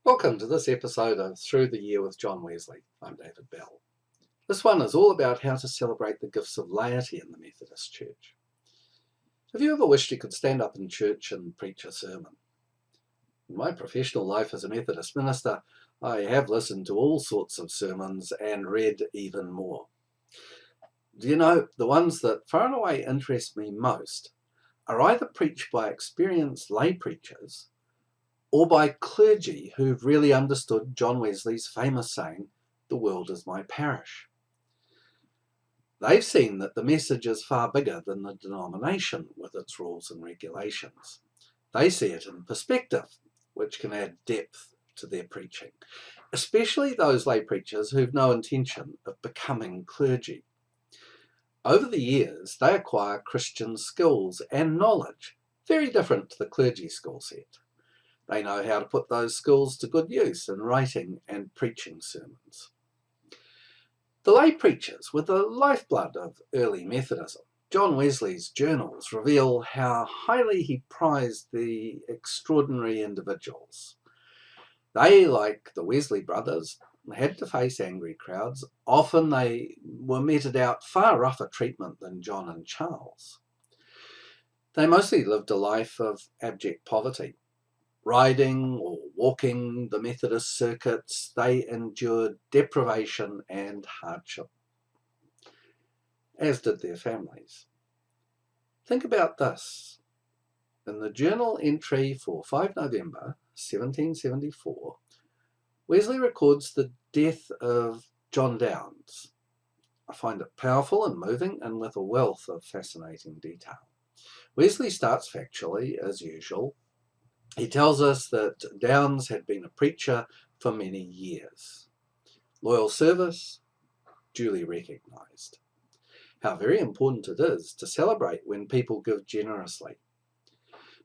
Welcome to this episode of Through the Year with John Wesley. I'm David Bell. This one is all about how to celebrate the gifts of laity in the Methodist Church. Have you ever wished you could stand up in church and preach a sermon? In my professional life as a Methodist minister, I have listened to all sorts of sermons and read even more. Do you know, the ones that far and away interest me most are either preached by experienced lay preachers or by clergy who've really understood John Wesley's famous saying, "The world is my parish." They've seen that the message is far bigger than the denomination with its rules and regulations. They see it in perspective, which can add depth to their preaching, especially those lay preachers who've no intention of becoming clergy. Over the years, they acquire Christian skills and knowledge, very different to the clergy skill set. They know how to put those skills to good use in writing and preaching sermons. The lay preachers were the lifeblood of early Methodism. John Wesley's journals reveal how highly he prized the extraordinary individuals. They, like the Wesley brothers, had to face angry crowds. Often they were meted out far rougher treatment than John and Charles. They mostly lived a life of abject poverty. Riding or walking the Methodist circuits, they endured deprivation and hardship, as did their families. Think about this. In the journal entry for 5 November 1774, Wesley records the death of John Downes. I find it powerful and moving and with a wealth of fascinating detail. Wesley starts factually, as usual. He tells us that Downes had been a preacher for many years. Loyal service, duly recognised. How very important it is to celebrate when people give generously,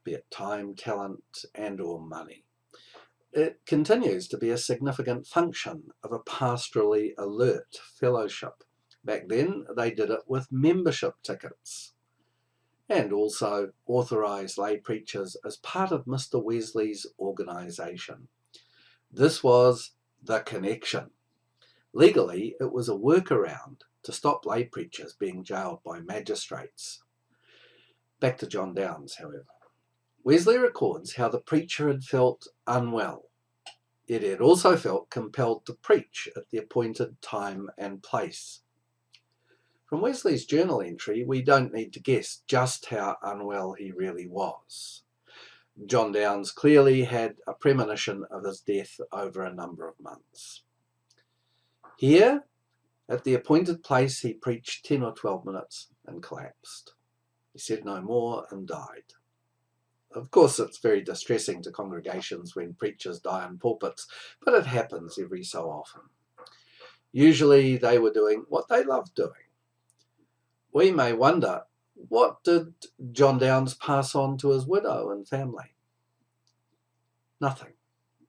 be it time, talent, and or money. It continues to be a significant function of a pastorally alert fellowship. Back then, they did it with membership tickets, and also authorised lay preachers as part of Mr. Wesley's organisation. This was the connection. Legally, it was a workaround to stop lay preachers being jailed by magistrates. Back to John Downes, however. Wesley records how the preacher had felt unwell, yet he had also felt compelled to preach at the appointed time and place. From Wesley's journal entry, we don't need to guess just how unwell he really was. John Downes clearly had a premonition of his death over a number of months. Here, at the appointed place, he preached 10 or 12 minutes and collapsed. He said no more and died. Of course, it's very distressing to congregations when preachers die in pulpits, but it happens every so often. Usually they were doing what they loved doing. We may wonder, what did John Downes pass on to his widow and family? Nothing.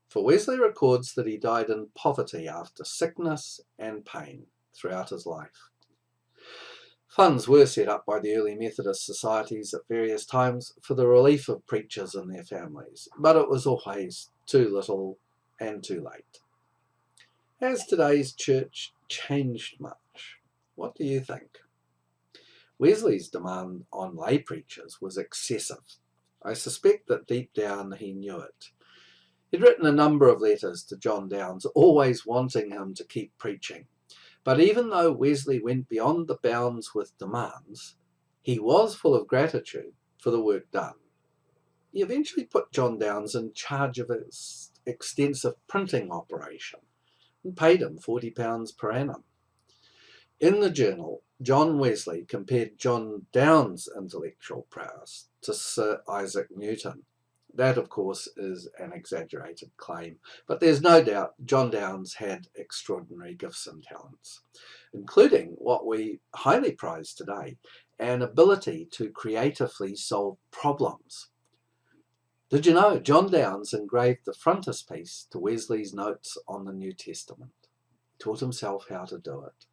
For Wesley records that he died in poverty after sickness and pain throughout his life. Funds were set up by the early Methodist societies at various times for the relief of preachers and their families, but it was always too little and too late. Has today's church changed much? What do you think? Wesley's demand on lay preachers was excessive. I suspect that deep down he knew it. He'd written a number of letters to John Downes, always wanting him to keep preaching. But even though Wesley went beyond the bounds with demands, he was full of gratitude for the work done. He eventually put John Downes in charge of his extensive printing operation and paid him £40 per annum. In the journal, John Wesley compared John Downes' intellectual prowess to Sir Isaac Newton. That, of course, is an exaggerated claim, but there's no doubt John Downes had extraordinary gifts and talents, including what we highly prize today, an ability to creatively solve problems. Did you know John Downes engraved the frontispiece to Wesley's notes on the New Testament? He taught himself how to do it.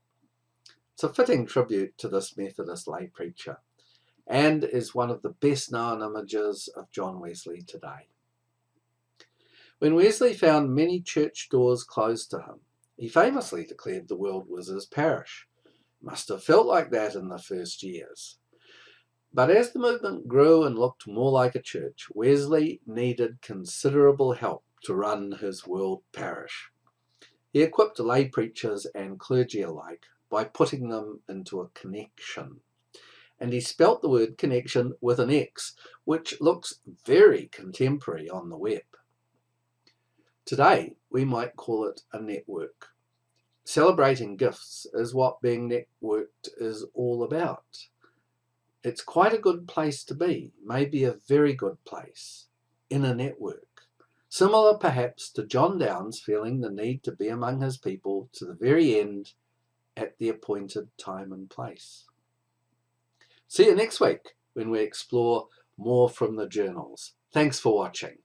It's a fitting tribute to this Methodist lay preacher, and is one of the best known images of John Wesley today. When Wesley found many church doors closed to him, he famously declared the world was his parish. Must have felt like that in the first years. But as the movement grew and looked more like a church, Wesley needed considerable help to run his world parish. He equipped lay preachers and clergy alike by putting them into a connection. And he spelt the word connection with an X, which looks very contemporary on the web. Today, we might call it a network. Celebrating gifts is what being networked is all about. It's quite a good place to be, maybe a very good place, in a network. Similar perhaps to John Downes feeling the need to be among his people to the very end at the appointed time and place. See you next week when we explore more from the journals. Thanks for watching.